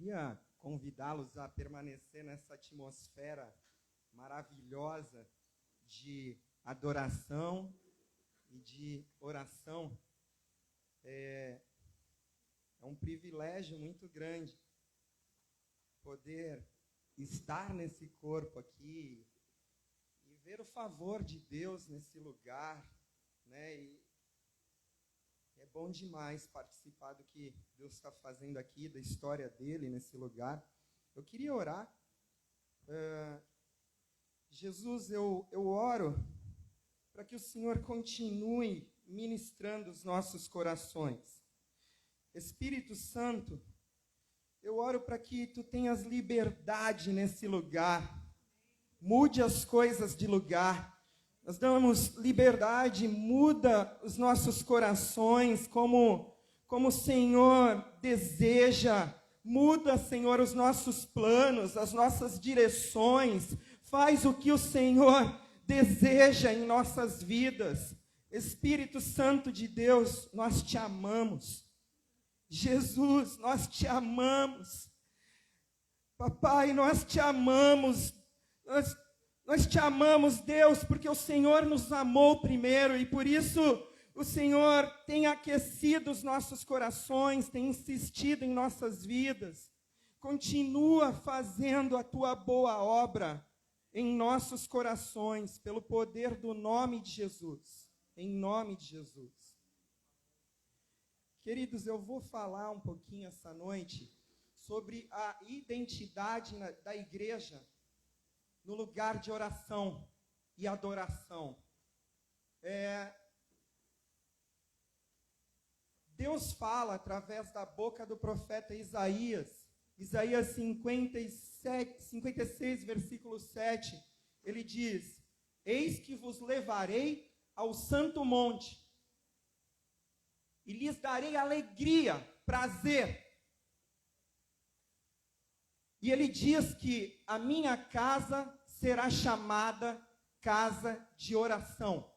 Queria convidá-los a permanecer nessa atmosfera maravilhosa de adoração e de oração. É um privilégio muito grande poder estar nesse corpo aqui e ver o favor de Deus nesse lugar, né? E é bom demais participar do que Deus está fazendo aqui, da história dele nesse lugar. Eu queria orar. Jesus, eu oro para que o Senhor continue ministrando os nossos corações. Espírito Santo, eu oro para que Tu tenhas liberdade nesse lugar. Mude as coisas de lugar. Nós damos liberdade, muda os nossos corações como o Senhor deseja. Muda, Senhor, os nossos planos, as nossas direções. Faz o que o Senhor deseja em nossas vidas. Espírito Santo de Deus, nós Te amamos. Jesus, nós Te amamos. Papai, nós Te amamos. Nós Te amamos, Deus, porque o Senhor nos amou primeiro e por isso o Senhor tem aquecido os nossos corações, tem insistido em nossas vidas. Continua fazendo a Tua boa obra em nossos corações, pelo poder do nome de Jesus. Em nome de Jesus. Queridos, eu vou falar um pouquinho essa noite sobre a identidade da igreja no lugar de oração e adoração. Deus fala através da boca do profeta Isaías 56, versículo 7, ele diz: Eis que vos levarei ao santo monte, e lhes darei alegria, prazer. E ele diz que a minha casa será chamada casa de oração.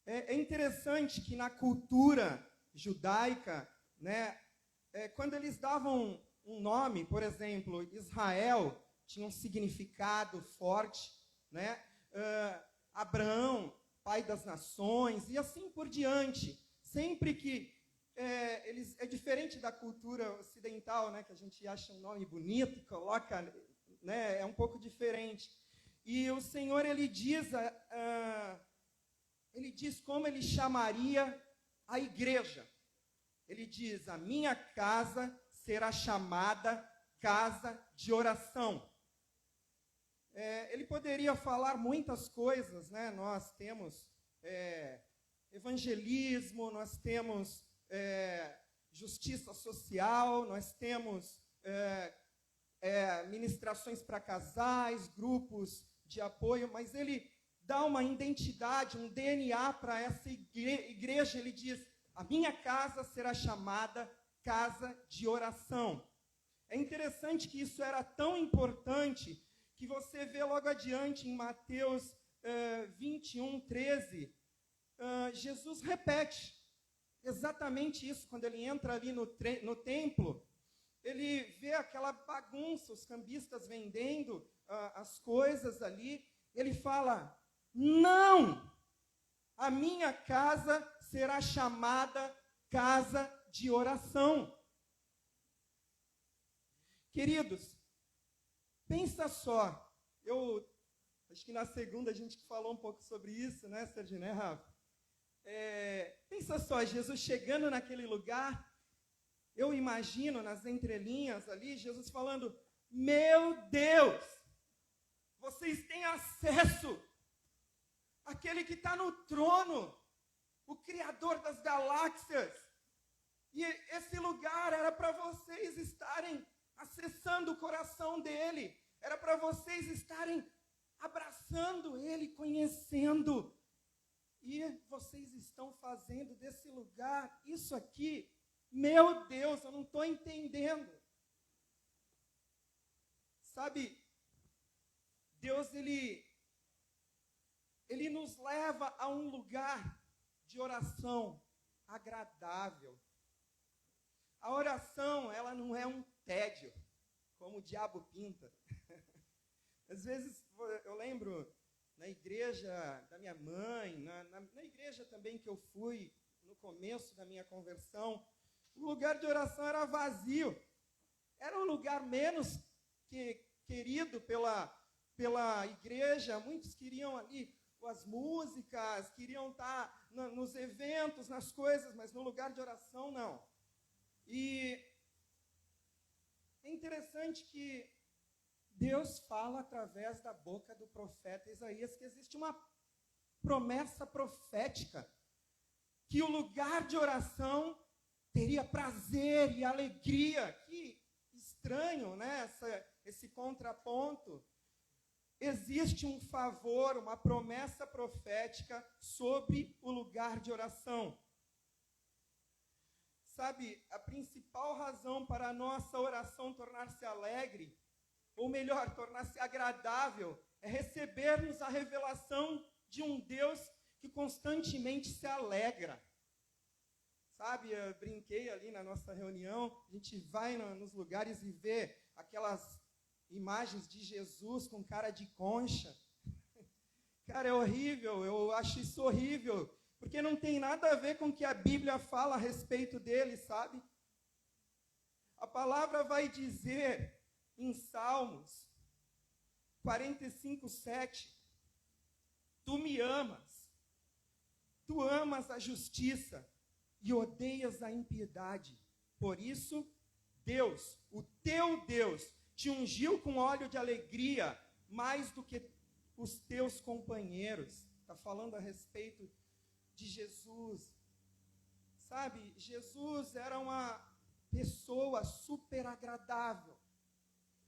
É interessante que na cultura judaica, né, quando eles davam um nome, por exemplo, Israel tinha um significado forte, né? Abraão, pai das nações, e assim por diante. Sempre que é diferente da cultura ocidental, né, que a gente acha um nome bonito, coloca, né, é um pouco diferente. E o Senhor, ele diz como ele chamaria a igreja. Ele diz: a minha casa será chamada casa de oração. Ele poderia falar muitas coisas, né? Nós temos evangelismo, nós temos justiça social, nós temos ministrações para casais, grupos de apoio, mas ele dá uma identidade, um DNA para essa igreja. Ele diz: a minha casa será chamada casa de oração. É interessante que isso era tão importante que você vê logo adiante em Mateus 21, 13, Jesus repete exatamente isso. Quando ele entra ali no templo, ele vê aquela bagunça, os cambistas vendendo as coisas ali, ele fala: não, a minha casa será chamada casa de oração. Queridos, pensa só, eu acho que na segunda a gente falou um pouco sobre isso, né, Sérgio, né, Rafa? Pensa só, Jesus chegando naquele lugar, eu imagino nas entrelinhas ali, Jesus falando: meu Deus, vocês têm acesso àquele que está no trono, o Criador das galáxias, e esse lugar era para vocês estarem acessando o coração dele, era para vocês estarem abraçando ele, conhecendo, e vocês estão fazendo desse lugar isso aqui. Meu Deus, eu não estou entendendo. Sabe, Deus, ele nos leva a um lugar de oração agradável. a oração, ela não é um tédio, como o diabo pinta. Às vezes, eu lembro, na igreja da minha mãe, na igreja também que eu fui, no começo da minha conversão, o lugar de oração era vazio. Era um lugar menos querido pela igreja. Muitos queriam ali as músicas, queriam estar nos eventos, nas coisas, mas no lugar de oração, não. E é interessante que Deus fala através da boca do profeta Isaías que existe uma promessa profética, que o lugar de oração teria prazer e alegria. Que estranho, né? Esse contraponto. Existe um favor, uma promessa profética sobre o lugar de oração. Sabe, a principal razão para a nossa oração tornar-se alegre, ou melhor, tornar-se agradável, é recebermos a revelação de um Deus que constantemente se alegra. Sabe, eu brinquei ali na nossa reunião, a gente vai nos lugares e vê aquelas imagens de Jesus com cara de concha. Cara, é horrível, eu acho isso horrível, porque não tem nada a ver com o que a Bíblia fala a respeito dele, sabe? A palavra vai dizer em Salmos 45:7, tu me amas, tu amas a justiça e odeias a impiedade. Por isso, Deus, o teu Deus, te ungiu com óleo de alegria mais do que os teus companheiros. Está falando a respeito de Jesus. Sabe, Jesus era uma pessoa super agradável.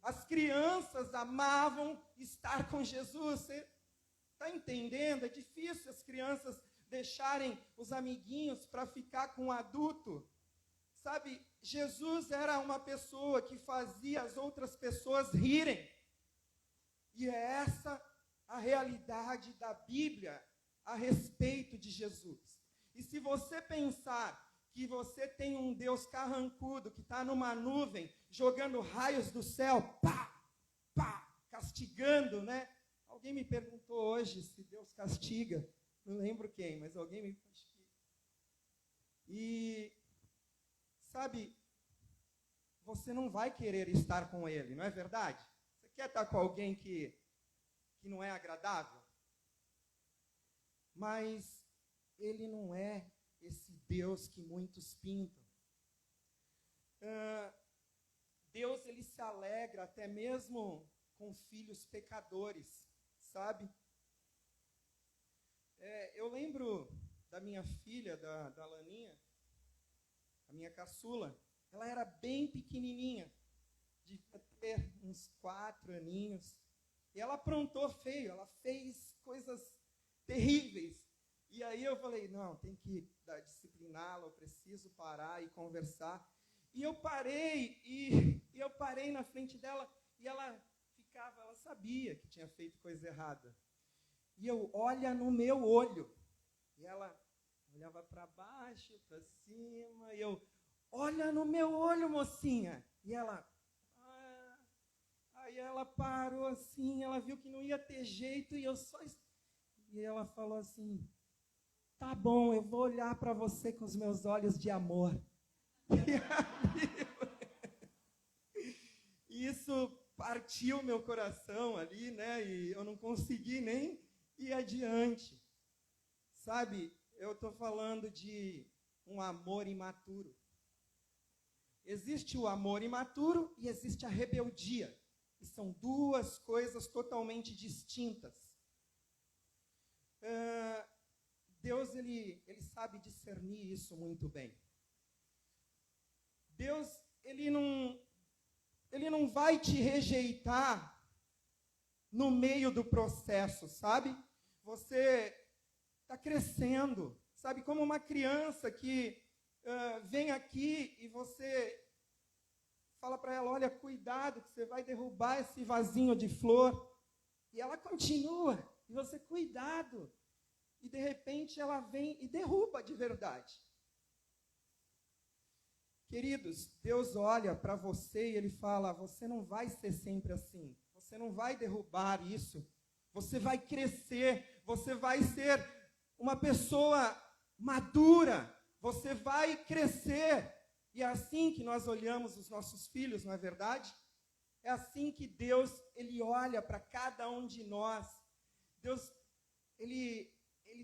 As crianças amavam estar com Jesus. Você está entendendo? É difícil as crianças deixarem os amiguinhos para ficar com o adulto. Sabe, Jesus era uma pessoa que fazia as outras pessoas rirem. E é essa a realidade da Bíblia a respeito de Jesus. E se você pensar que você tem um Deus carrancudo, que está numa nuvem, jogando raios do céu, pá, pá, castigando, né? Alguém me perguntou hoje se Deus castiga. Não lembro quem, mas alguém me castiga. E, sabe, você não vai querer estar com ele, não é verdade? Você quer estar com alguém que não é agradável? Mas ele não é esse Deus que muitos pintam. Deus, ele se alegra até mesmo com filhos pecadores, sabe? Eu lembro da minha filha, da Laninha, a minha caçula. Ela era bem pequenininha, devia ter uns 4 aninhos. E ela aprontou feio, ela fez coisas terríveis. E aí eu falei, não, tem que discipliná-la, eu preciso parar e conversar. E eu parei na frente dela, e ela sabia que tinha feito coisa errada. E eu, olha no meu olho. E ela olhava para baixo, para cima, e eu, olha no meu olho, mocinha. E ela, aí ela parou assim, ela viu que não ia ter jeito, e ela falou assim, tá bom, eu vou olhar para você com os meus olhos de amor. E isso partiu meu coração ali, né? E eu não consegui nem ir adiante. Sabe, eu estou falando de um amor imaturo. Existe o amor imaturo e existe a rebeldia. E são duas coisas totalmente distintas. Deus, ele sabe discernir isso muito bem. Deus, ele não vai te rejeitar no meio do processo, sabe? Você está crescendo, sabe? Como uma criança que vem aqui e você fala para ela, olha, cuidado, que você vai derrubar esse vasinho de flor. E ela continua, e você, cuidado. E de repente ela vem e derruba de verdade. queridos, Deus olha para você e Ele fala, você não vai ser sempre assim. Você não vai derrubar isso. Você vai crescer. Você vai ser uma pessoa madura. Você vai crescer. E é assim que nós olhamos os nossos filhos, não é verdade? É assim que Deus, Ele olha para cada um de nós. Deus, Ele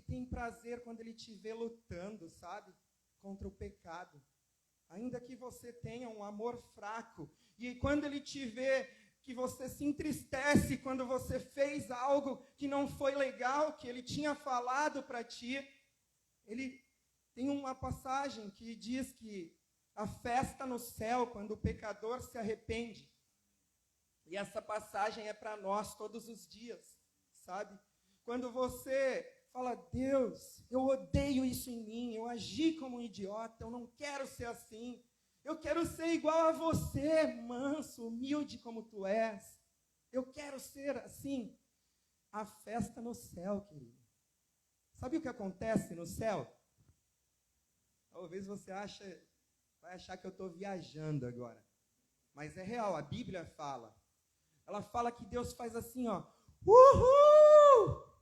tem prazer quando Ele te vê lutando, sabe? Contra o pecado. Ainda que você tenha um amor fraco. E quando Ele te vê que você se entristece quando você fez algo que não foi legal, que Ele tinha falado para ti. Ele tem uma passagem que diz que a festa no céu, quando o pecador se arrepende. E essa passagem é para nós todos os dias, sabe? Quando você fala, Deus, eu odeio isso em mim, eu agi como um idiota, eu não quero ser assim. Eu quero ser igual a você, manso, humilde como tu és. Eu quero ser assim. A festa no céu, querido. Sabe o que acontece no céu? Talvez você vai achar que eu estou viajando agora. Mas é real, a Bíblia fala. Ela fala que Deus faz assim, ó. Uhul!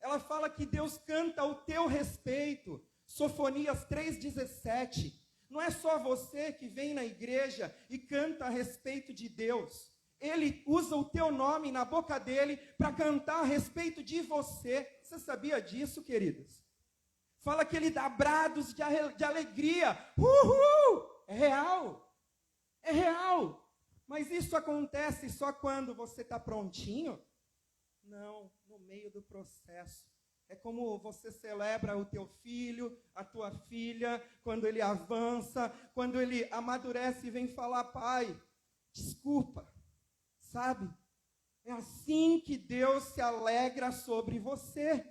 Ela fala que Deus canta ao teu respeito. Sofonias 3,17. Não é só você que vem na igreja e canta a respeito de Deus. Ele usa o teu nome na boca dele para cantar a respeito de você. Você sabia disso, queridos? Fala que ele dá brados de alegria. Uhul! É real. É real. Mas isso acontece só quando você está prontinho? Não, no meio do processo. É como você celebra o teu filho, a tua filha, quando ele avança, quando ele amadurece e vem falar, pai, desculpa, sabe? É assim que Deus se alegra sobre você.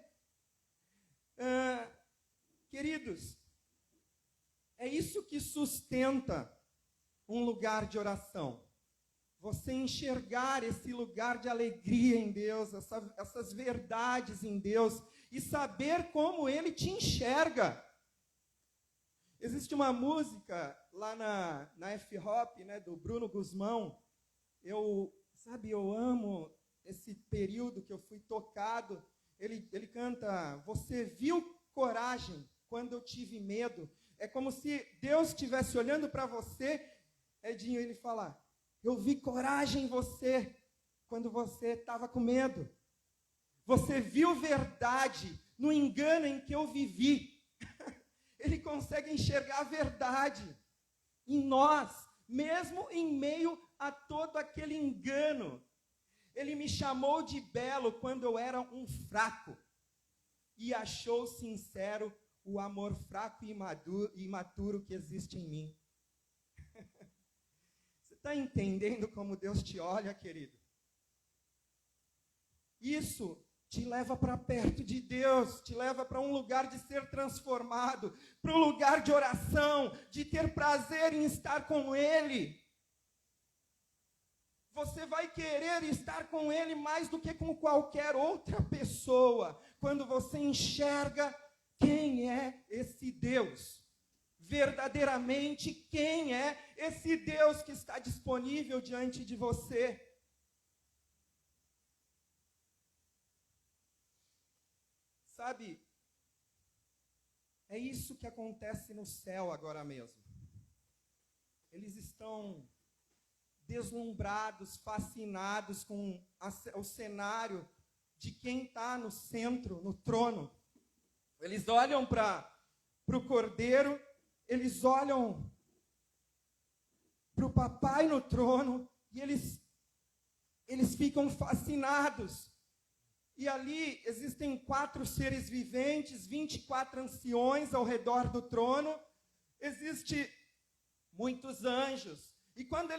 Queridos, é isso que sustenta um lugar de oração. Você enxergar esse lugar de alegria em Deus, essas verdades em Deus, e saber como Ele te enxerga. Existe uma música lá na F-Hop, né, do Bruno Guzmão. Eu amo esse período que eu fui tocado. Ele canta, você viu coragem quando eu tive medo. É como se Deus estivesse olhando para você, Edinho, ele fala, eu vi coragem em você quando você estava com medo. Você viu verdade no engano em que eu vivi. Ele consegue enxergar a verdade em nós, mesmo em meio a todo aquele engano. Ele me chamou de belo quando eu era um fraco e achou sincero o amor fraco e imaturo que existe em mim. Você está entendendo como Deus te olha, querido? Isso te leva para perto de Deus, te leva para um lugar de ser transformado, para um lugar de oração, de ter prazer em estar com Ele. Você vai querer estar com Ele mais do que com qualquer outra pessoa, quando você enxerga quem é esse Deus. Verdadeiramente, quem é esse Deus que está disponível diante de você. Sabe, é isso que acontece no céu agora mesmo. Eles estão deslumbrados, fascinados com o cenário de quem está no centro, no trono. Eles olham para o Cordeiro, eles olham para o papai no trono e eles ficam fascinados. E ali existem 4 seres viventes, 24 anciões ao redor do trono. Existem muitos anjos. E quando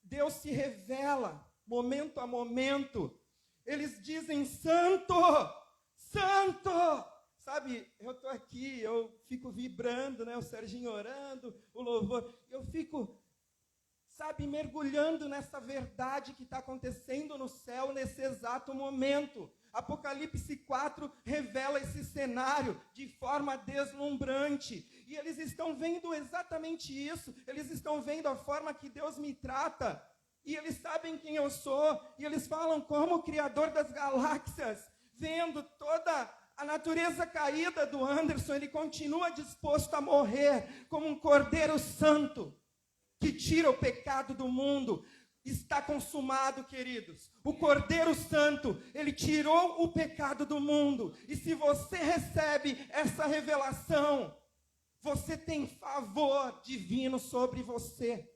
Deus se revela, momento a momento, eles dizem, Santo, Santo. Sabe, eu estou aqui, eu fico vibrando, né? O Serginho orando, o louvor. Eu fico, sabe, mergulhando nessa verdade que está acontecendo no céu nesse exato momento. Apocalipse 4 revela esse cenário de forma deslumbrante. E eles estão vendo exatamente isso. Eles estão vendo a forma que Deus me trata. E eles sabem quem eu sou. E eles falam como o Criador das galáxias. Vendo toda a natureza caída do Anderson, ele continua disposto a morrer como um Cordeiro Santo que tira o pecado do mundo. Está consumado, queridos. O Cordeiro Santo, ele tirou o pecado do mundo. E se você recebe essa revelação, você tem favor divino sobre você.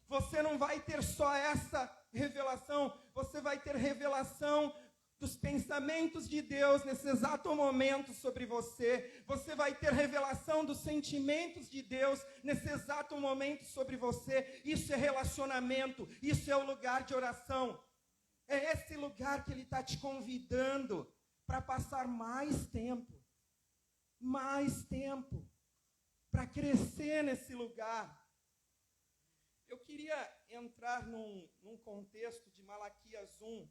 Você não vai ter só essa revelação, você vai ter revelação dos pensamentos de Deus nesse exato momento sobre você. Você vai ter revelação dos sentimentos de Deus nesse exato momento sobre você. Isso é relacionamento, isso é o lugar de oração. É esse lugar que Ele está te convidando para passar mais tempo, para crescer nesse lugar. Eu queria entrar num contexto de Malaquias 1,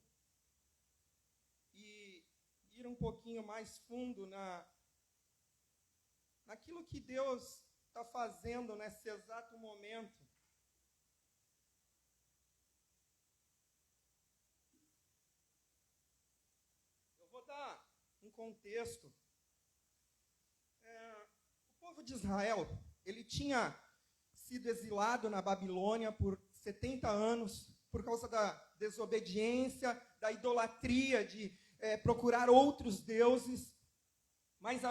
e ir um pouquinho mais fundo naquilo que Deus está fazendo nesse exato momento. Eu vou dar um contexto. O povo de Israel, ele tinha sido exilado na Babilônia por 70 anos, por causa da desobediência, da idolatria, de procurar outros deuses. Mas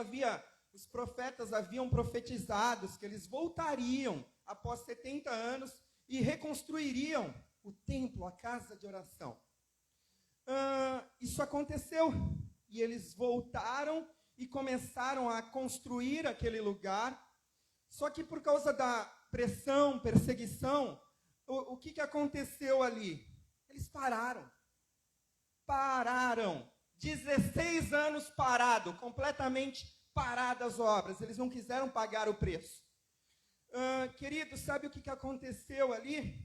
os profetas haviam profetizado que eles voltariam após 70 anos e reconstruiriam o templo, a casa de oração. Isso aconteceu, e eles voltaram e começaram a construir aquele lugar. Só que por causa da pressão, perseguição, o que aconteceu ali? Eles pararam. 16 anos parado, completamente paradas as obras. Eles não quiseram pagar o preço. Queridos, sabe o que aconteceu ali?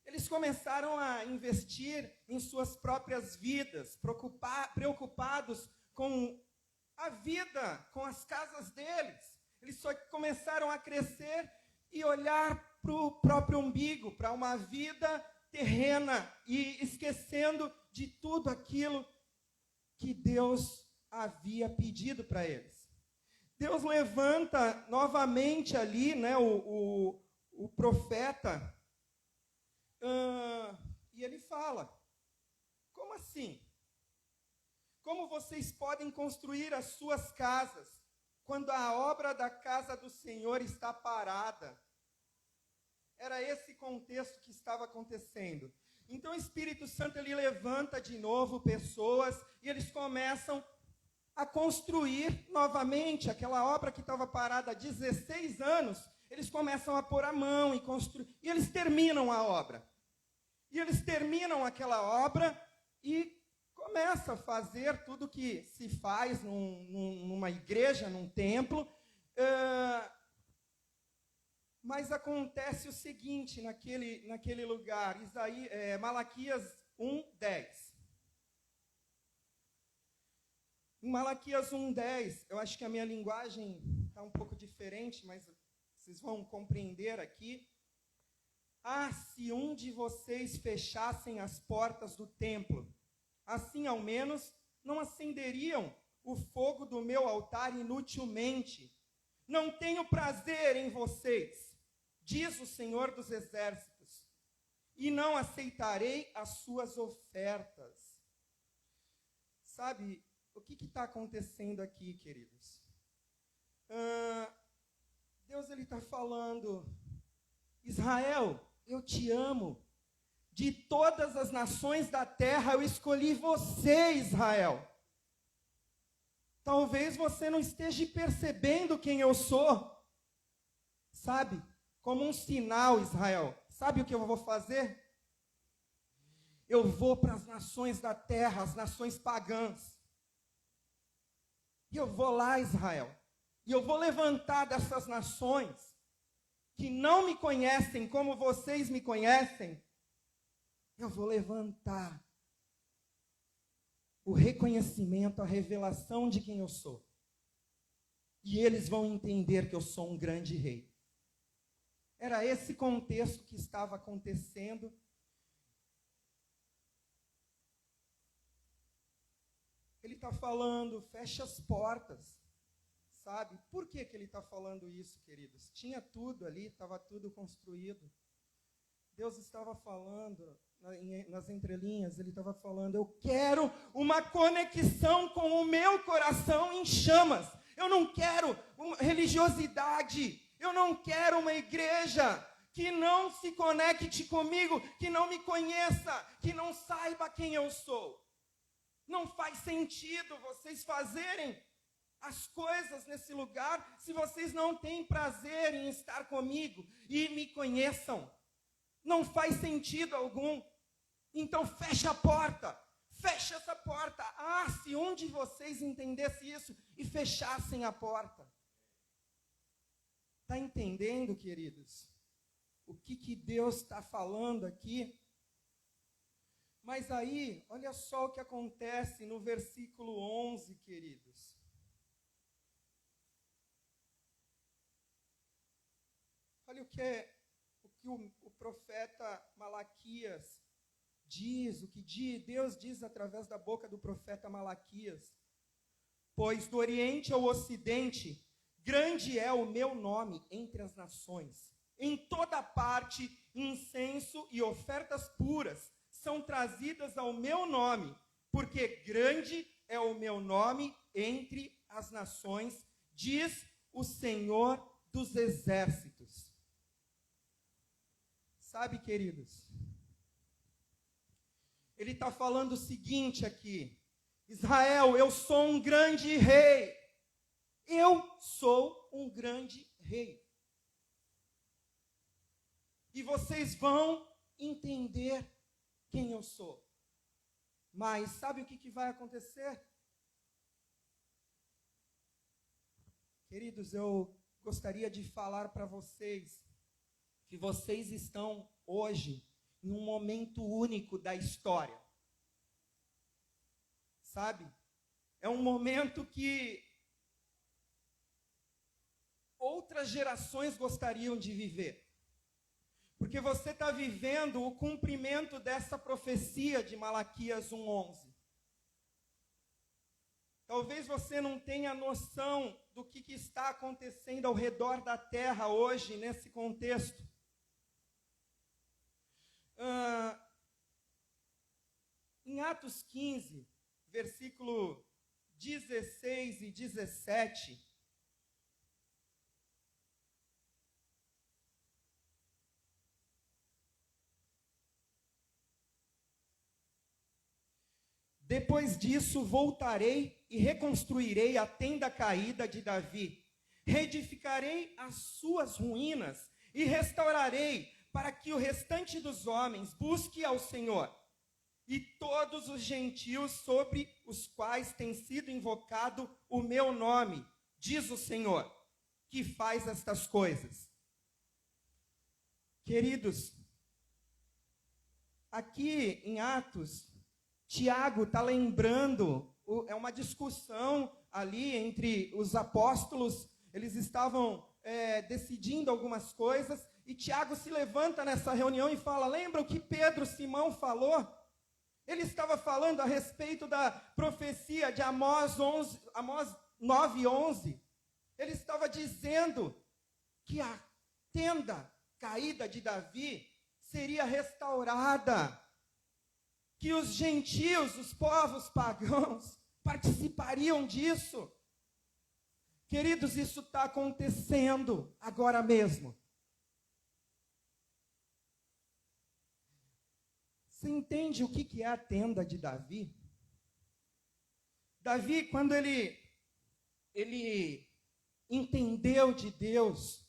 Eles começaram a investir em suas próprias vidas, preocupados com a vida, com as casas deles. Eles só começaram a crescer e olhar para o próprio umbigo, para uma vida terrena, e esquecendo de tudo aquilo que Deus havia pedido para eles. Deus levanta novamente ali, né, o profeta, e ele fala: como assim? Como vocês podem construir as suas casas quando a obra da casa do Senhor está parada? Era esse contexto que estava acontecendo. Então o Espírito Santo, ele levanta de novo pessoas e eles começam a construir novamente aquela obra que estava parada há 16 anos. Eles começam a pôr a mão e construir, e eles terminam a obra. E eles terminam aquela obra e começam a fazer tudo que se faz numa igreja, num templo. Mas acontece o seguinte naquele lugar, Malaquias 1:10. Em Malaquias 1:10, eu acho que a minha linguagem está um pouco diferente, mas vocês vão compreender aqui. Se um de vocês fechassem as portas do templo, assim ao menos não acenderiam o fogo do meu altar inutilmente. Não tenho prazer em vocês, diz o Senhor dos Exércitos, e não aceitarei as suas ofertas. Sabe, o que está acontecendo aqui, queridos? Deus, ele está falando: Israel, eu te amo. De todas as nações da terra, eu escolhi você, Israel. Talvez você não esteja percebendo quem eu sou. Sabe? Como um sinal, Israel. Sabe o que eu vou fazer? Eu vou para as nações da terra, as nações pagãs. E eu vou lá, Israel. E eu vou levantar dessas nações que não me conhecem como vocês me conhecem. Eu vou levantar o reconhecimento, a revelação de quem eu sou. E eles vão entender que eu sou um grande rei. Era esse contexto que estava acontecendo. Ele está falando, fecha as portas, sabe? Por que ele está falando isso, queridos? Tinha tudo ali, estava tudo construído. Deus estava falando, nas entrelinhas, ele estava falando, eu quero uma conexão com o meu coração em chamas. Eu não quero uma religiosidade, eu não quero uma igreja que não se conecte comigo, que não me conheça, que não saiba quem eu sou. Não faz sentido vocês fazerem as coisas nesse lugar se vocês não têm prazer em estar comigo e me conheçam. Não faz sentido algum. Então fecha a porta. Fecha essa porta. Ah, se um de vocês entendesse isso e fechassem a porta. Está entendendo, queridos? O que Deus está falando aqui? Mas aí, olha só o que acontece no versículo 11, queridos. Olha o que o profeta Malaquias diz, o que Deus diz através da boca do profeta Malaquias. Pois do Oriente ao Ocidente, grande é o meu nome entre as nações. Em toda parte, incenso e ofertas puras são trazidas ao meu nome, porque grande é o meu nome entre as nações, diz o Senhor dos exércitos. Sabe, queridos, ele está falando o seguinte aqui, Israel, eu sou um grande rei, eu sou um grande rei. E vocês vão entender quem eu sou. Mas sabe o que vai acontecer? Queridos, eu gostaria de falar para vocês que vocês estão hoje em um momento único da história. Sabe? É um momento que outras gerações gostariam de viver. Porque você está vivendo o cumprimento dessa profecia de Malaquias 1:11. Talvez você não tenha noção do que está acontecendo ao redor da terra hoje, nesse contexto. Em Atos 15, versículo 16 e 17... Depois disso voltarei e reconstruirei a tenda caída de Davi. Reedificarei as suas ruínas e restaurarei para que o restante dos homens busque ao Senhor. E todos os gentios sobre os quais tem sido invocado o meu nome, diz o Senhor, que faz estas coisas. Queridos, aqui em Atos, Tiago está lembrando, é uma discussão ali entre os apóstolos, eles estavam decidindo algumas coisas, e Tiago se levanta nessa reunião e fala, lembra o que Pedro Simão falou? Ele estava falando a respeito da profecia de Amós 9:11. Ele estava dizendo que a tenda caída de Davi seria restaurada, que os gentios, os povos pagãos, participariam disso. Queridos, isso está acontecendo agora mesmo. Você entende o que é a tenda de Davi? Davi, quando ele entendeu de Deus,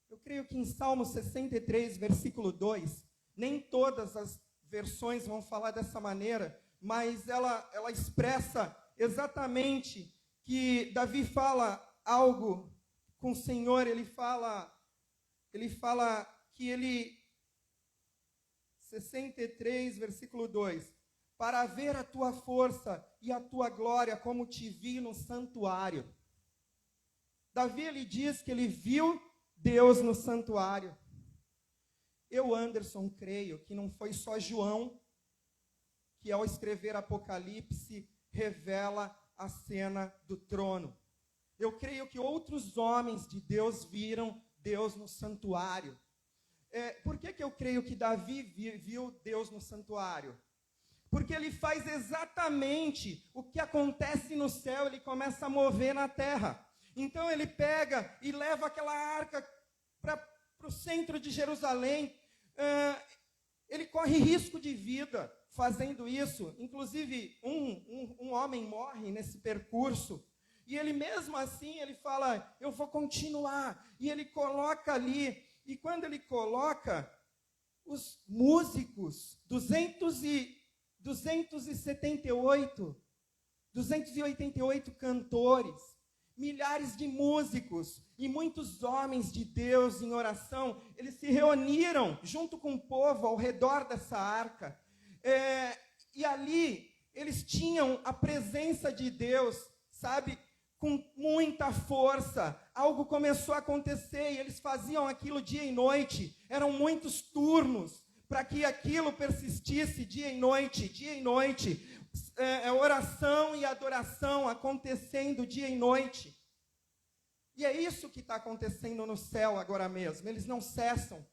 eu creio que em Salmo 63, versículo 2, nem todas as versões vão falar dessa maneira, mas ela expressa exatamente que Davi fala algo com o Senhor, ele fala que ele 63, versículo 2. Para ver a tua força e a tua glória, como te vi no santuário. Davi, ele diz que ele viu Deus no santuário. Eu, Anderson, creio que não foi só João que, ao escrever Apocalipse, revela a cena do trono. Eu creio que outros homens de Deus viram Deus no santuário. Por que eu creio que Davi viu Deus no santuário? Porque ele faz exatamente o que acontece no céu, ele começa a mover na terra. Então ele pega e leva aquela arca para o centro de Jerusalém. Ele corre risco de vida fazendo isso. Inclusive, um homem morre nesse percurso. E ele mesmo assim, ele fala, eu vou continuar. E ele coloca ali. E quando ele coloca, os músicos, 288 cantores, milhares de músicos e muitos homens de Deus em oração, eles se reuniram junto com o povo ao redor dessa arca. E ali eles tinham a presença de Deus, sabe, com muita força. Algo começou a acontecer e eles faziam aquilo dia e noite. Eram muitos turnos para que aquilo persistisse dia e noite, dia e noite. Oração e adoração acontecendo dia e noite. E é isso que está acontecendo no céu agora mesmo. Eles não cessam.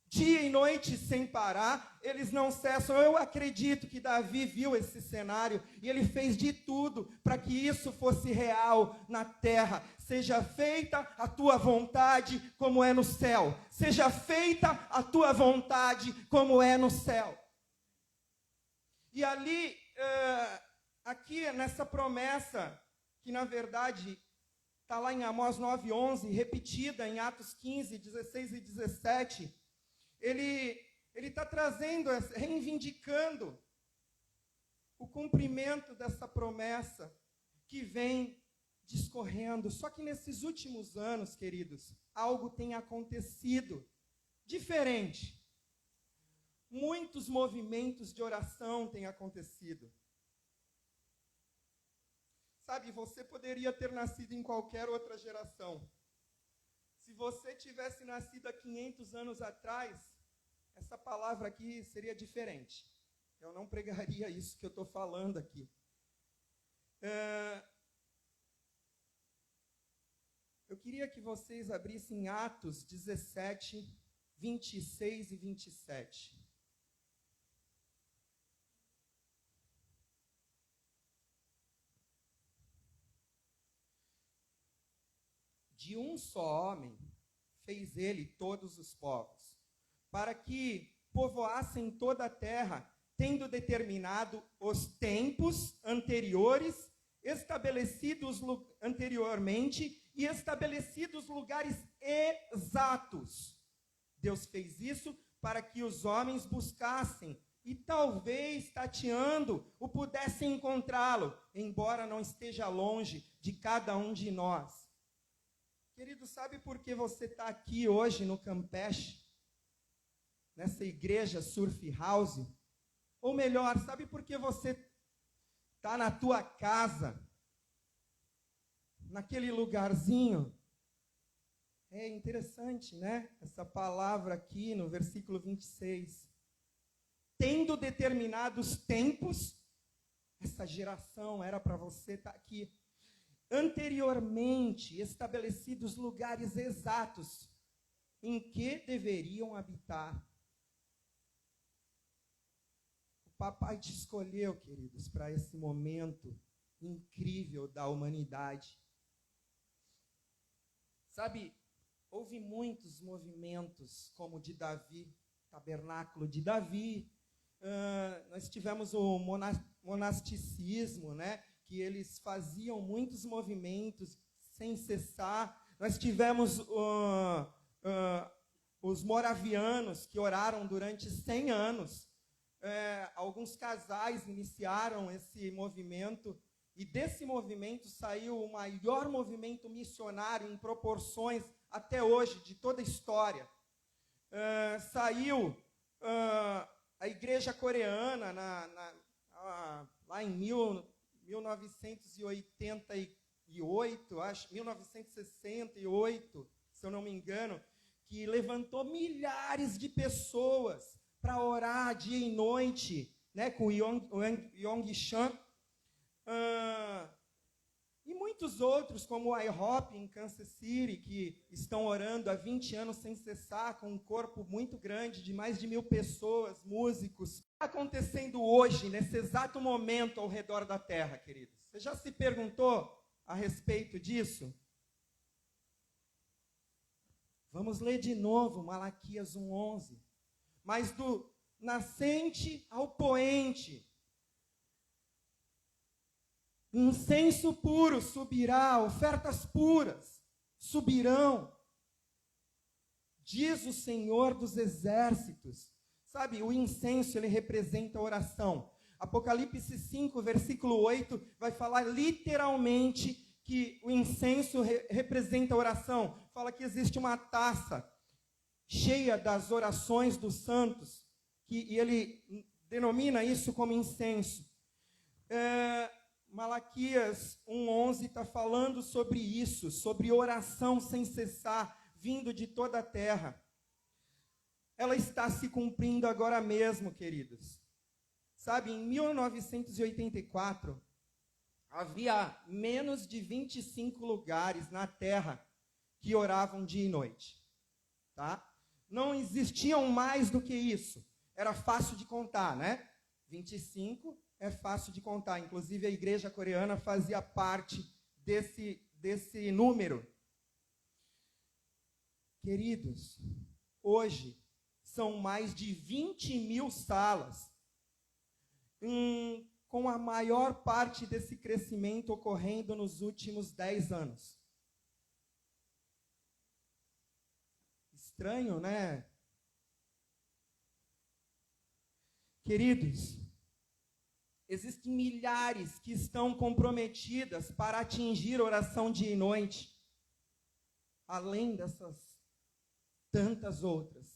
Dia e noite sem parar, eles não cessam. Eu acredito que Davi viu esse cenário e ele fez de tudo para que isso fosse real na terra. Seja feita a tua vontade como é no céu. Seja feita a tua vontade como é no céu. E ali, aqui nessa promessa, que na verdade está lá em Amós 9:11, repetida em Atos 15, 16 e 17, ele está trazendo, reivindicando o cumprimento dessa promessa que vem discorrendo. Só que nesses últimos anos, queridos, algo tem acontecido diferente. Muitos movimentos de oração têm acontecido. Sabe, você poderia ter nascido em qualquer outra geração. Se você tivesse nascido há 500 anos atrás, essa palavra aqui seria diferente. Eu não pregaria isso que eu estou falando aqui. Eu queria que vocês abrissem Atos 17, 26 e 27. De um só homem fez ele todos os povos, para que povoassem toda a terra, tendo determinado os tempos anteriores, estabelecidos anteriormente e estabelecidos lugares exatos. Deus fez isso para que os homens buscassem e talvez, tateando, o pudessem encontrá-lo, embora não esteja longe de cada um de nós. Querido, sabe por que você está aqui hoje no Campeche? Nessa igreja Surf House? Ou melhor, sabe por que você está na tua casa? Naquele lugarzinho? É interessante, né? Essa palavra aqui no versículo 26. Tendo determinados tempos, essa geração era para você estar aqui. Anteriormente estabelecidos lugares exatos em que deveriam habitar. O papai te escolheu, queridos, para esse momento incrível da humanidade. Sabe, houve muitos movimentos, como o de Davi, tabernáculo de Davi. Nós tivemos o monasticismo, né? Que eles faziam muitos movimentos sem cessar. Nós tivemos os moravianos, que oraram durante 100 anos. Alguns casais iniciaram esse movimento, e desse movimento saiu o maior movimento missionário em proporções até hoje, de toda a história. Saiu a igreja coreana, lá em 1988, acho, 1968, se eu não me engano, que levantou milhares de pessoas para orar dia e noite, né, com o Yong Chan, e muitos outros, como o IHOP em Kansas City, que estão orando há 20 anos sem cessar, com um corpo muito grande, de mais de 1.000 pessoas, músicos. O que está acontecendo hoje, nesse exato momento, ao redor da terra, queridos? Você já se perguntou a respeito disso? Vamos ler de novo Malaquias 1:11. Mas do nascente ao poente, incenso puro subirá, ofertas puras subirão, diz o Senhor dos exércitos. Sabe, o incenso, ele representa a oração. Apocalipse 5, versículo 8, vai falar literalmente que o incenso representa a oração. Fala que existe uma taça cheia das orações dos santos, e ele denomina isso como incenso. Malaquias 1:11 está falando sobre isso, sobre oração sem cessar, vindo de toda a terra. Ela está se cumprindo agora mesmo, queridos. Sabe, em 1984, havia menos de 25 lugares na terra que oravam dia e noite. Tá? Não existiam mais do que isso. Era fácil de contar, né? 25 é fácil de contar. Inclusive, a igreja coreana fazia parte desse número. Queridos, hoje são mais de 20.000 salas, com a maior parte desse crescimento ocorrendo nos últimos 10 anos. Estranho, né? Queridos, existem milhares que estão comprometidas para atingir oração dia e noite, além dessas tantas outras.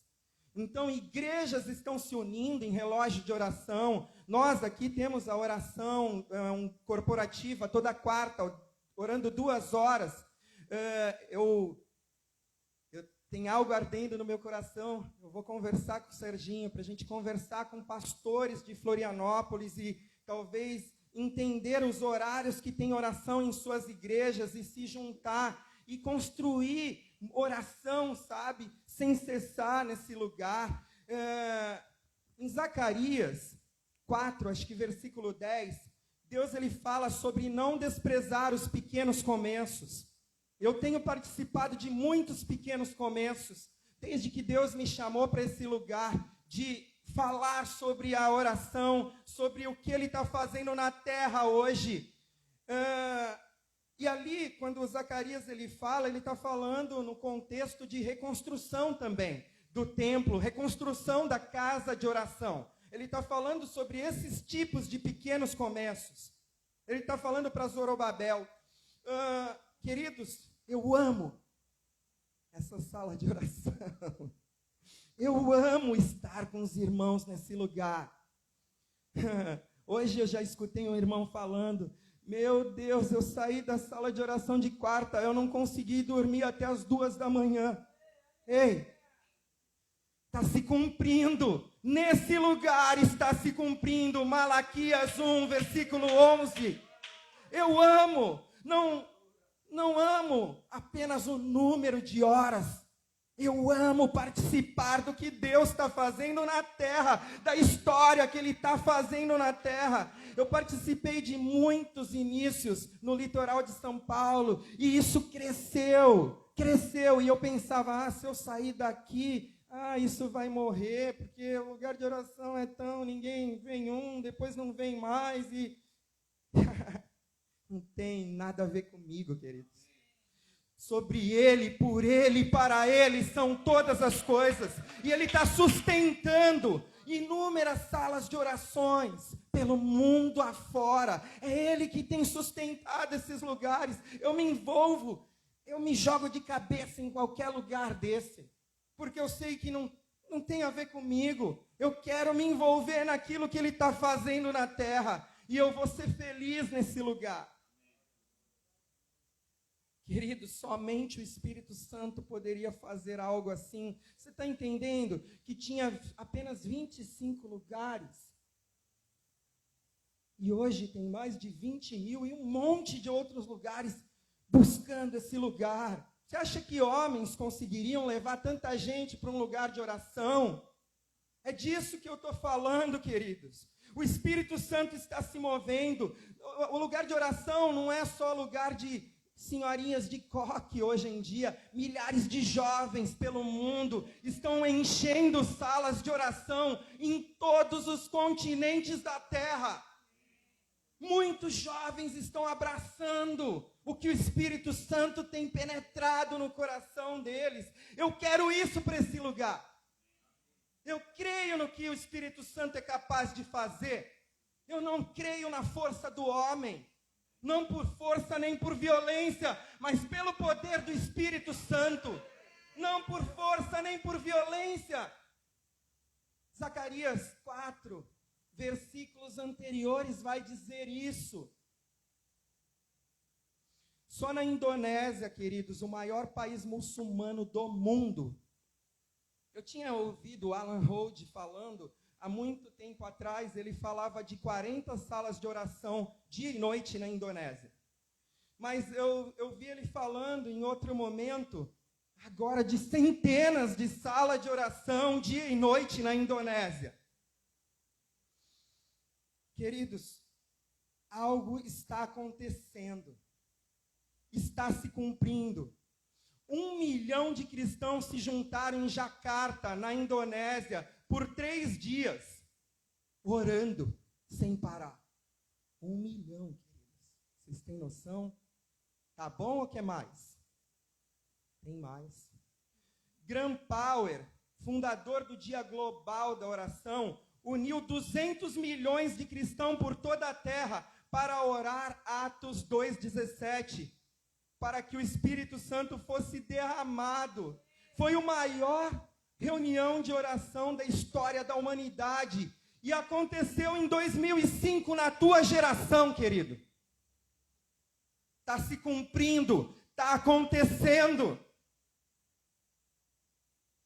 Então, igrejas estão se unindo em relógio de oração. Nós aqui temos a oração corporativa toda quarta, orando 2 horas. Eu tenho algo ardendo no meu coração. Eu vou conversar com o Serginho, para a gente conversar com pastores de Florianópolis e talvez entender os horários que tem oração em suas igrejas e se juntar e construir oração, sabe, sem cessar nesse lugar. Em Zacarias 4, acho que versículo 10, Deus ele fala sobre não desprezar os pequenos começos. Eu tenho participado de muitos pequenos começos, desde que Deus me chamou para esse lugar de falar sobre a oração, sobre o que Ele está fazendo na terra hoje. E ali, quando o Zacarias ele está falando no contexto de reconstrução também do templo, reconstrução da casa de oração. Ele está falando sobre esses tipos de pequenos começos. Ele está falando para Zorobabel. Queridos, eu amo essa sala de oração. Eu amo estar com os irmãos nesse lugar. Hoje eu já escutei um irmão falando: meu Deus, eu saí da sala de oração de quarta, eu não consegui dormir até as 2 da manhã. Ei, está se cumprindo. Nesse lugar está se cumprindo. Malaquias 1, versículo 11. Eu amo, não amo apenas o número de horas. Eu amo participar do que Deus está fazendo na terra, da história que Ele está fazendo na terra. Eu participei de muitos inícios no litoral de São Paulo, e isso cresceu, e eu pensava, se eu sair daqui, isso vai morrer, porque o lugar de oração é tão, ninguém vem depois não vem mais, e não tem nada a ver comigo, queridos. Sobre Ele, por Ele, para Ele são todas as coisas. E Ele está sustentando inúmeras salas de orações pelo mundo afora. É Ele que tem sustentado esses lugares. Eu me envolvo, eu me jogo de cabeça em qualquer lugar desse. Porque eu sei que não não tem a ver comigo. Eu quero me envolver naquilo que Ele está fazendo na terra. E eu vou ser feliz nesse lugar. Querido, somente o Espírito Santo poderia fazer algo assim. Você está entendendo que tinha apenas 25 lugares? E hoje tem mais de 20 mil e um monte de outros lugares buscando esse lugar. Você acha que homens conseguiriam levar tanta gente para um lugar de oração? É disso que eu estou falando, queridos. O Espírito Santo está se movendo. O lugar de oração não é só lugar de senhorinhas de coque hoje em dia. Milhares de jovens pelo mundo estão enchendo salas de oração em todos os continentes da terra. Muitos jovens estão abraçando o que o Espírito Santo tem penetrado no coração deles. Eu quero isso para esse lugar. Eu creio no que o Espírito Santo é capaz de fazer. Eu não creio na força do homem. Não por força nem por violência, mas pelo poder do Espírito Santo. Não por força nem por violência. Zacarias 4, versículos anteriores vai dizer isso. Só na Indonésia, queridos, o maior país muçulmano do mundo. Eu tinha ouvido Alan Rhodes falando, há muito tempo atrás, ele falava de 40 salas de oração dia e noite na Indonésia. Mas eu vi ele falando em outro momento, agora de centenas de salas de oração dia e noite na Indonésia. Queridos, algo está acontecendo, está se cumprindo. 1 milhão de cristãos se juntaram em Jakarta, na Indonésia, por 3 dias, orando sem parar. 1 milhão, queridos. Vocês têm noção? Tá bom ou quer mais? Tem mais. Graham Power, fundador do Dia Global da Oração, uniu 200 milhões de cristãos por toda a terra para orar Atos 2,17. Para que o Espírito Santo fosse derramado. Foi a maior reunião de oração da história da humanidade. E aconteceu em 2005, na tua geração, querido. Está se cumprindo, está acontecendo.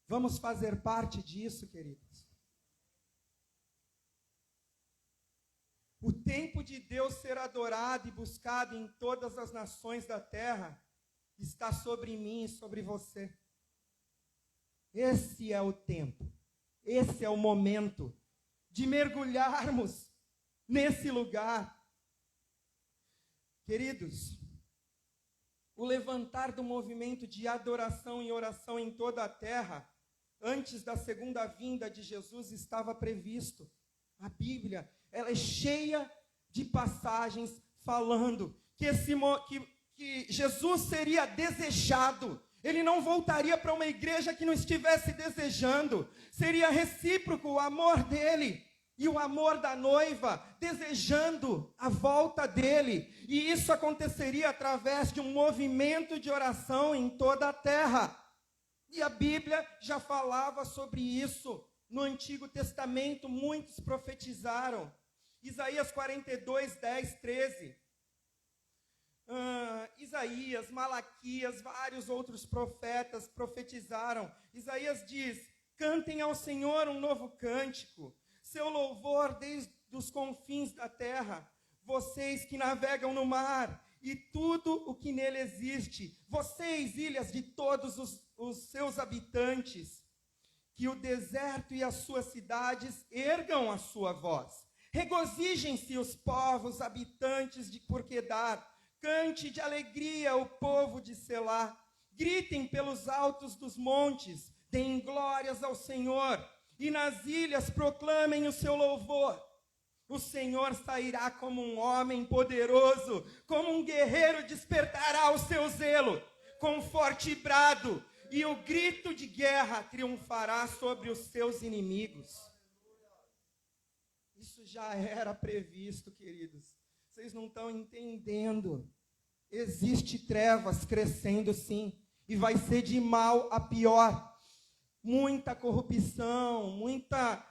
Vamos fazer parte disso, queridos. O tempo de Deus ser adorado e buscado em todas as nações da terra está sobre mim e sobre você. Esse é o tempo, esse é o momento de mergulharmos nesse lugar. Queridos, o levantar do movimento de adoração e oração em toda a terra, antes da segunda vinda de Jesus, estava previsto. A Bíblia, ela é cheia de passagens falando que Jesus seria desejado. Ele não voltaria para uma igreja que não estivesse desejando. Seria recíproco o amor dele e o amor da noiva, desejando a volta dele. E isso aconteceria através de um movimento de oração em toda a terra. E a Bíblia já falava sobre isso. No Antigo Testamento, muitos profetizaram. Isaías 42, 10, 13. Isaías, Malaquias, vários outros profetas profetizaram. Isaías diz: cantem ao Senhor um novo cântico, seu louvor desde os confins da terra. Vocês que navegam no mar e tudo o que nele existe, vocês, ilhas de todos os seus habitantes, que o deserto e as suas cidades ergam a sua voz. Regozijem-se os povos habitantes de Porquedar. Cante de alegria o povo de Selá. Gritem pelos altos dos montes. Deem glórias ao Senhor. E nas ilhas proclamem o seu louvor. O Senhor sairá como um homem poderoso. Como um guerreiro despertará o seu zelo. Com forte brado. E o grito de guerra triunfará sobre os seus inimigos. Isso já era previsto, queridos. Vocês não estão entendendo. Existe trevas crescendo sim. E vai ser de mal a pior. muita corrupção, muita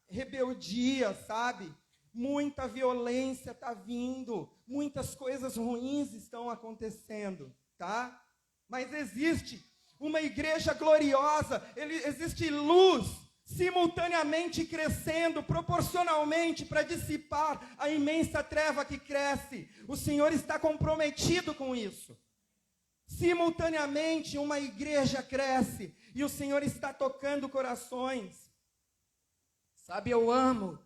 rebeldia, sabe? Muita violência está vindo, muitas coisas ruins estão acontecendo, tá? Mas existe uma igreja gloriosa, existe luz simultaneamente crescendo, proporcionalmente para dissipar a imensa treva que cresce. O Senhor está comprometido com isso. Simultaneamente uma igreja cresce e o Senhor está tocando corações. Sabe, eu amo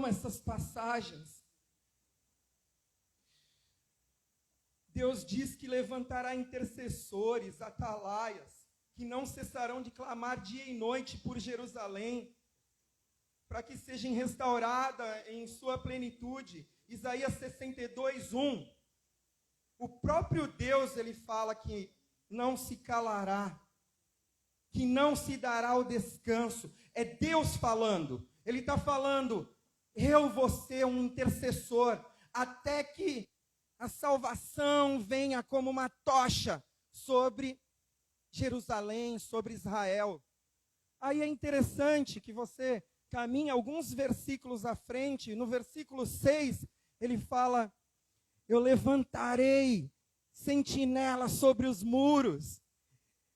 essas passagens. Deus diz que levantará intercessores, atalaias, que não cessarão de clamar dia e noite por Jerusalém, para que seja restaurada em sua plenitude. Isaías 62, 1. O próprio Deus, ele fala que não se calará, que não se dará o descanso. É Deus falando. Ele está falando, eu vou ser um intercessor, até que a salvação venha como uma tocha sobre Jerusalém, sobre Israel. Aí é interessante que você caminhe alguns versículos à frente. No versículo 6, ele fala, eu levantarei sentinela sobre os muros.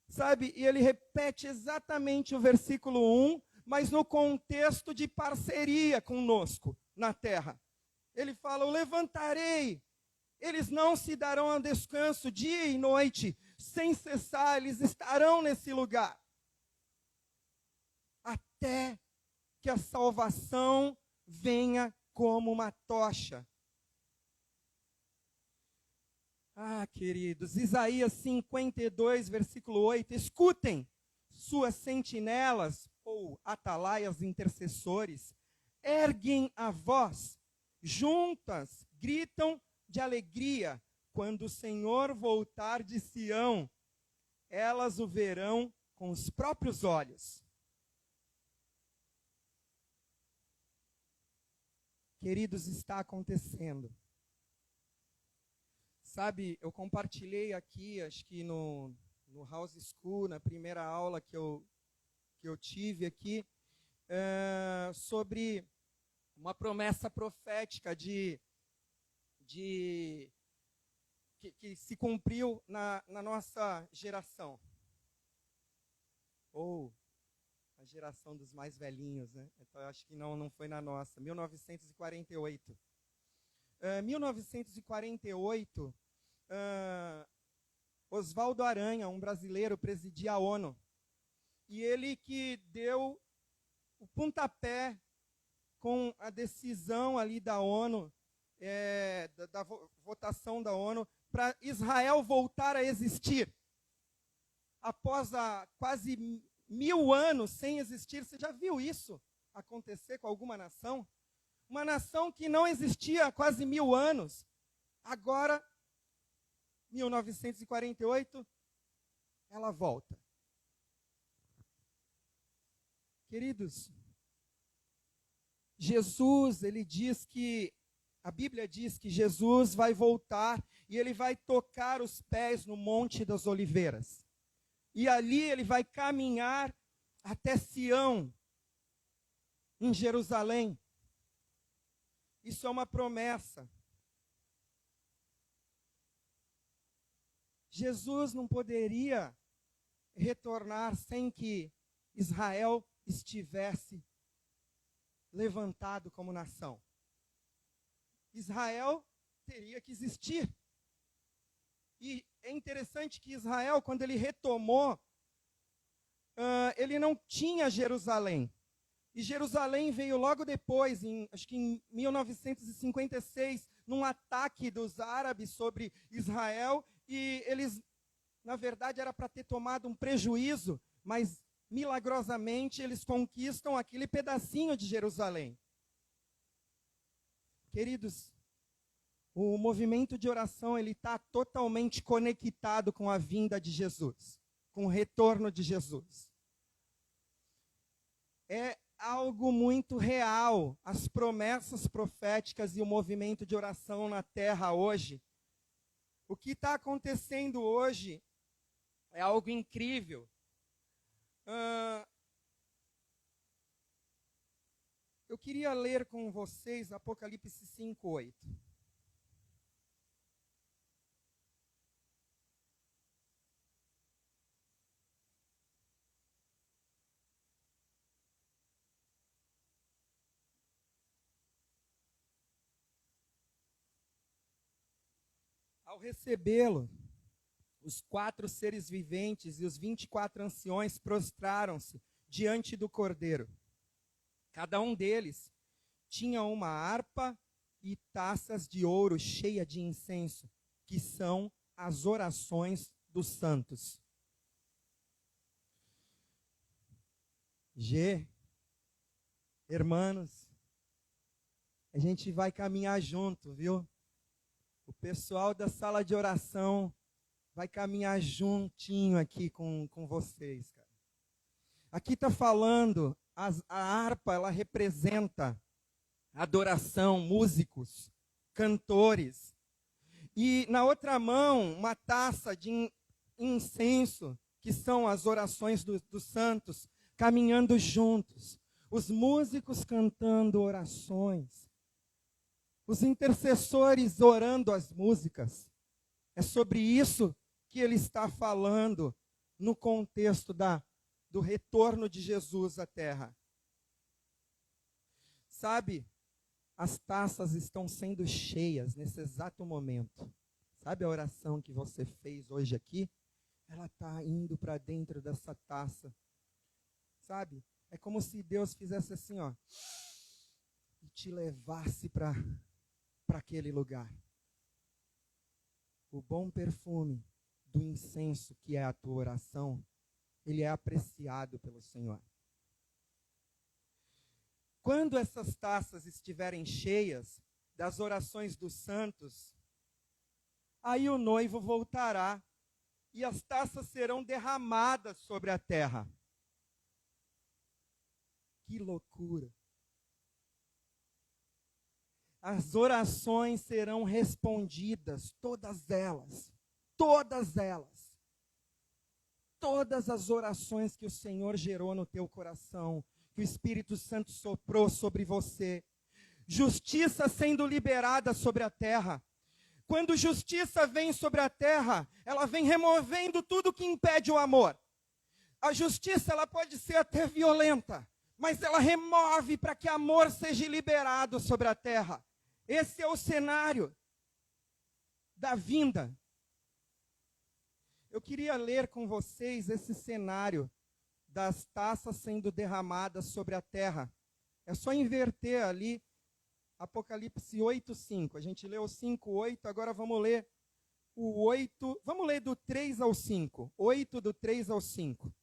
Sabe? E ele repete exatamente o versículo 1, mas no contexto de parceria conosco na terra. Ele fala, eu levantarei. Eles não se darão a descanso dia e noite, sem cessar, eles estarão nesse lugar. Até que a salvação venha como uma tocha. Ah, queridos, Isaías 52, versículo 8, escutem, suas sentinelas, ou atalaias intercessores, erguem a voz, juntas, gritam de alegria, quando o Senhor voltar de Sião, elas o verão com os próprios olhos. Queridos, está acontecendo. Sabe, eu compartilhei aqui, acho que no House School, na primeira aula que eu tive aqui, sobre uma promessa profética que se cumpriu na nossa geração. Ou a geração dos mais velhinhos, né? Então, eu acho que não foi na nossa. 1948. 1948, Oswaldo Aranha, um brasileiro, presidia a ONU. E ele que deu o pontapé com a decisão ali da ONU, da votação da ONU, para Israel voltar a existir. Após quase 1000 anos sem existir, você já viu isso acontecer com alguma nação? Uma nação que não existia há quase 1000 anos. Agora, 1948, ela volta. Queridos, Jesus, a Bíblia diz que Jesus vai voltar e ele vai tocar os pés no Monte das Oliveiras. E ali ele vai caminhar até Sião, em Jerusalém. Isso é uma promessa. Jesus não poderia retornar sem que Israel estivesse levantado como nação. Israel teria que existir. E é interessante que Israel, quando ele retomou, ele não tinha Jerusalém. E Jerusalém veio logo depois, acho que em 1956, num ataque dos árabes sobre Israel. E eles, na verdade, era para ter tomado um prejuízo, mas milagrosamente eles conquistam aquele pedacinho de Jerusalém. Queridos, o movimento de oração ele está totalmente conectado com a vinda de Jesus, com o retorno de Jesus. É algo muito real. As promessas proféticas e o movimento de oração na terra hoje. O que está acontecendo hoje é algo incrível. Eu queria ler com vocês Apocalipse 5:8. Ao recebê-lo, os 4 seres viventes e os 24 anciões prostraram-se diante do Cordeiro. Cada um deles tinha uma harpa e taças de ouro cheia de incenso, que são as orações dos santos. Hermanos, a gente vai caminhar junto, viu? O pessoal da sala de oração vai caminhar juntinho aqui com vocês, cara. Aqui está falando, a harpa, ela representa adoração, músicos, cantores. E na outra mão, uma taça de incenso, que são as orações dos santos, caminhando juntos. Os músicos cantando orações. Os intercessores orando as músicas. É sobre isso que ele está falando no contexto do retorno de Jesus à terra. Sabe, as taças estão sendo cheias nesse exato momento. Sabe a oração que você fez hoje aqui? Ela está indo para dentro dessa taça. Sabe? É como se Deus fizesse assim, ó, e te levasse para aquele lugar. O bom perfume do incenso, que é a tua oração, ele é apreciado pelo Senhor. Quando essas taças estiverem cheias das orações dos santos, aí o noivo voltará e as taças serão derramadas sobre a terra. Que loucura! As orações serão respondidas, todas elas. Todas elas. Todas as orações que o Senhor gerou no teu coração, que o Espírito Santo soprou sobre você. Justiça sendo liberada sobre a terra. Quando justiça vem sobre a terra, ela vem removendo tudo que impede o amor. A justiça, ela pode ser até violenta, mas ela remove para que amor seja liberado sobre a terra. Esse é o cenário da vinda. Eu queria ler com vocês esse cenário das taças sendo derramadas sobre a terra. É só inverter ali Apocalipse 8:5. A gente leu o 5:8, agora vamos ler o 8. Vamos ler do 3 ao 5. 8 do 3 ao 5.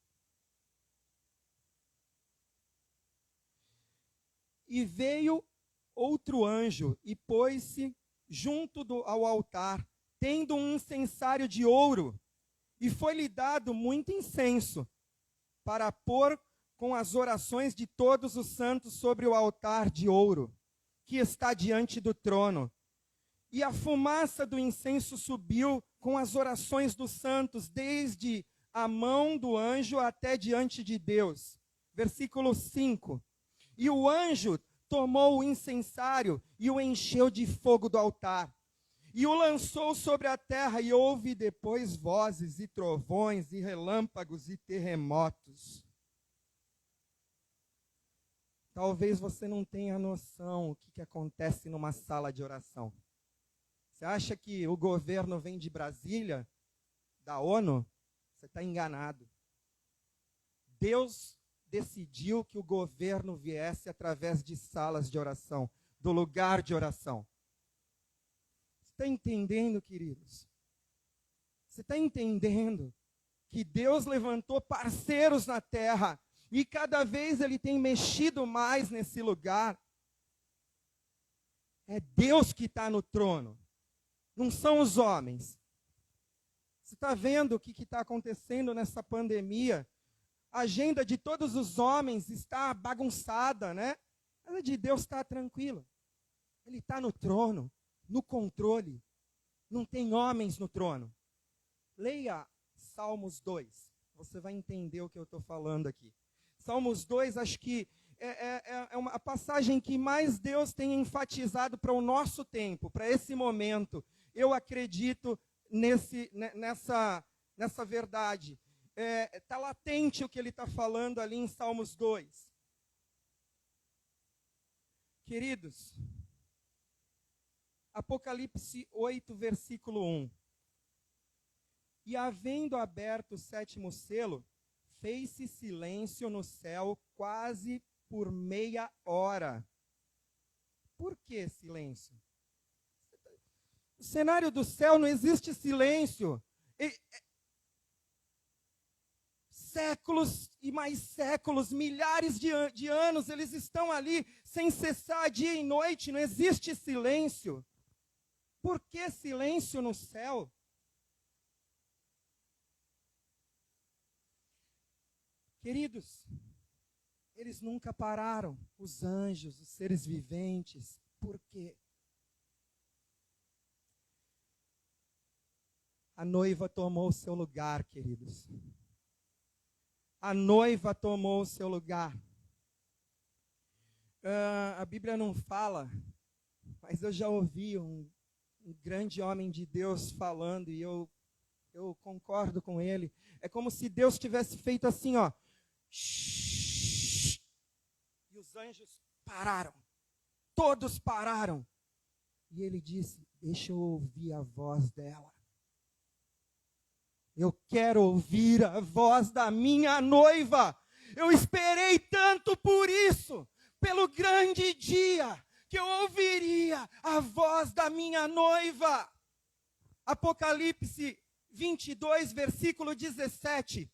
E veio outro anjo e pôs-se junto ao altar, tendo um incensário de ouro, e foi-lhe dado muito incenso, para pôr com as orações de todos os santos sobre o altar de ouro, que está diante do trono. E a fumaça do incenso subiu com as orações dos santos, desde a mão do anjo até diante de Deus. Versículo 5. E o anjo tomou o incensário e o encheu de fogo do altar, e o lançou sobre a terra, e houve depois vozes e trovões e relâmpagos e terremotos. Talvez você não tenha noção o que acontece numa sala de oração. Você acha que o governo vem de Brasília, da ONU? Você está enganado. Deus decidiu que o governo viesse através de salas de oração, do lugar de oração. Você está entendendo, queridos? Você está entendendo que Deus levantou parceiros na terra e cada vez Ele tem mexido mais nesse lugar? É Deus que está no trono, não são os homens. Você está vendo o que está acontecendo nessa pandemia? A agenda de todos os homens está bagunçada, né? A de Deus está tranquila. Ele está no trono, no controle. Não tem homens no trono. Leia Salmos 2. você vai entender o que eu estou falando aqui. Salmos 2, acho que a passagem que mais Deus tem enfatizado para o nosso tempo, para esse momento. Eu acredito nessa verdade. Está latente o que ele está falando ali em Salmos 2. Queridos, Apocalipse 8, versículo 1. E havendo aberto o 7º selo, fez-se silêncio no céu quase por meia hora. Por que silêncio? No cenário do céu não existe silêncio. Séculos e mais séculos, milhares de anos, eles estão ali sem cessar dia e noite, não existe silêncio. Por que silêncio no céu? Queridos, eles nunca pararam, os anjos, os seres viventes. Por quê? A noiva tomou o seu lugar, queridos. A noiva tomou o seu lugar. A Bíblia não fala, mas eu já ouvi um grande homem de Deus falando, e eu concordo com ele. É como se Deus tivesse feito assim, ó. E os anjos pararam. Todos pararam. E ele disse, deixa eu ouvir a voz dela. Eu quero ouvir a voz da minha noiva. Eu esperei tanto por isso, pelo grande dia, que eu ouviria a voz da minha noiva. Apocalipse 22, versículo 17.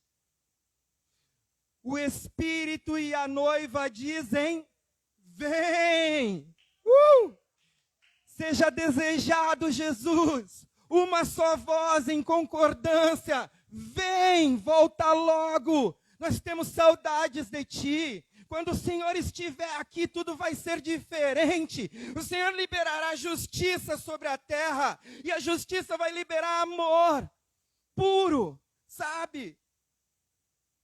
O Espírito e a noiva dizem, vem. Seja desejado, Jesus. Uma só voz em concordância. Vem, volta logo. Nós temos saudades de ti. Quando o Senhor estiver aqui, tudo vai ser diferente. O Senhor liberará justiça sobre a terra. E a justiça vai liberar amor puro, sabe?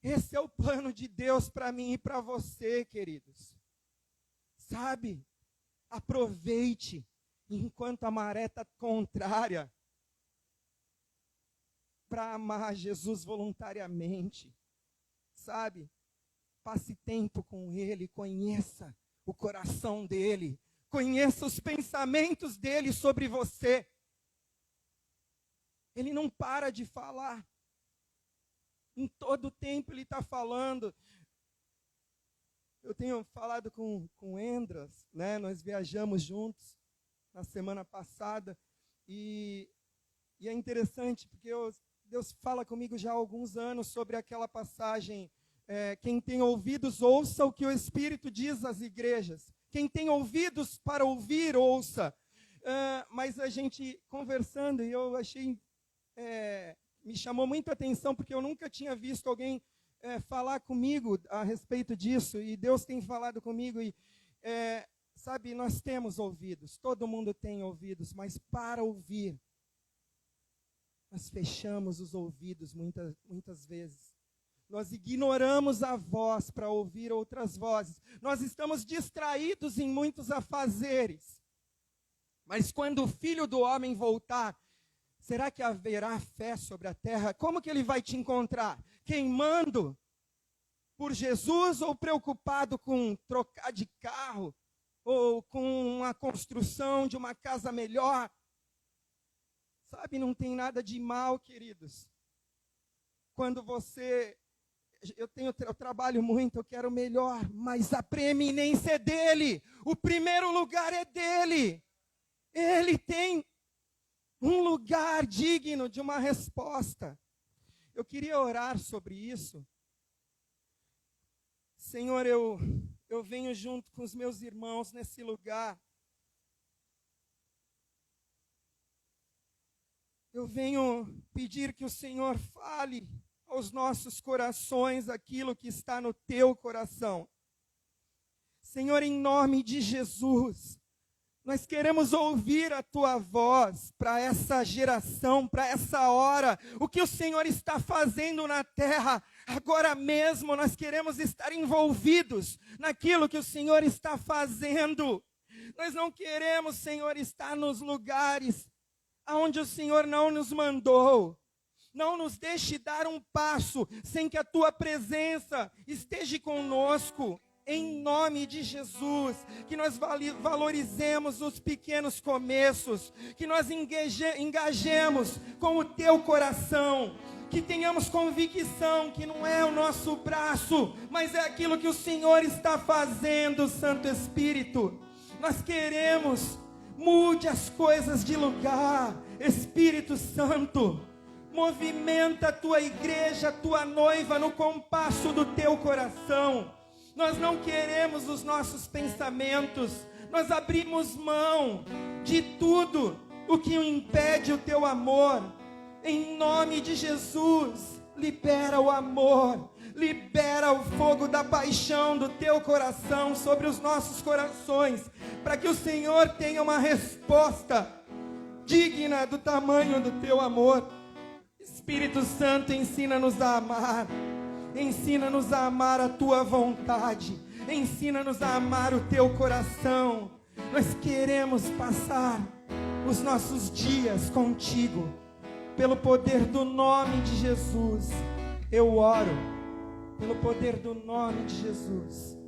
Esse é o plano de Deus para mim e para você, queridos. Sabe? Aproveite enquanto a maré está contrária, para amar Jesus voluntariamente, sabe? Passe tempo com Ele, conheça o coração dEle, conheça os pensamentos dEle sobre você. Ele não para de falar, em todo tempo Ele está falando. Eu tenho falado com Endras, né? Nós viajamos juntos na semana passada, e é interessante, porque Deus fala comigo já há alguns anos sobre aquela passagem, quem tem ouvidos, ouça o que o Espírito diz às igrejas. Quem tem ouvidos para ouvir, ouça. Mas a gente conversando, e eu achei, me chamou muito a atenção, porque eu nunca tinha visto alguém falar comigo a respeito disso, e Deus tem falado comigo, e sabe, nós temos ouvidos, todo mundo tem ouvidos, mas para ouvir, nós fechamos os ouvidos muitas vezes. Nós ignoramos a voz para ouvir outras vozes. Nós estamos distraídos em muitos afazeres. Mas quando o Filho do Homem voltar, será que haverá fé sobre a terra? Como que ele vai te encontrar? Queimando por Jesus ou preocupado com trocar de carro? Ou com a construção de uma casa melhor? Sabe, não tem nada de mal, queridos. Quando eu trabalho muito, eu quero melhor, mas a preeminência é dele. O primeiro lugar é dele. Ele tem um lugar digno de uma resposta. Eu queria orar sobre isso. Senhor, eu venho junto com os meus irmãos nesse lugar. Eu venho pedir que o Senhor fale aos nossos corações aquilo que está no teu coração. Senhor, em nome de Jesus, Nós queremos ouvir a tua voz para essa geração, para essa hora. O que o Senhor está fazendo na terra, agora mesmo nós queremos estar envolvidos naquilo que o Senhor está fazendo. Nós não queremos, Senhor, estar nos lugares aonde o Senhor não nos mandou. Não nos deixe dar um passo sem que a tua presença esteja conosco. Em nome de Jesus, que nós valorizemos os pequenos começos, que nós engajemos com o teu coração, que tenhamos convicção que não é o nosso braço, mas é aquilo que o Senhor está fazendo, Santo Espírito. Nós queremos, mude as coisas de lugar, Espírito Santo, movimenta a tua igreja, a tua noiva no compasso do teu coração. Nós não queremos os nossos pensamentos, nós abrimos mão de tudo o que impede o teu amor. Em nome de Jesus, libera o amor, libera o fogo da paixão do teu coração sobre os nossos corações, para que o Senhor tenha uma resposta digna do tamanho do teu amor. Espírito Santo, ensina-nos a amar. Ensina-nos a amar a tua vontade. Ensina-nos a amar o teu coração. Nós queremos passar os nossos dias contigo. Pelo poder do nome de Jesus, eu oro. Pelo poder do nome de Jesus.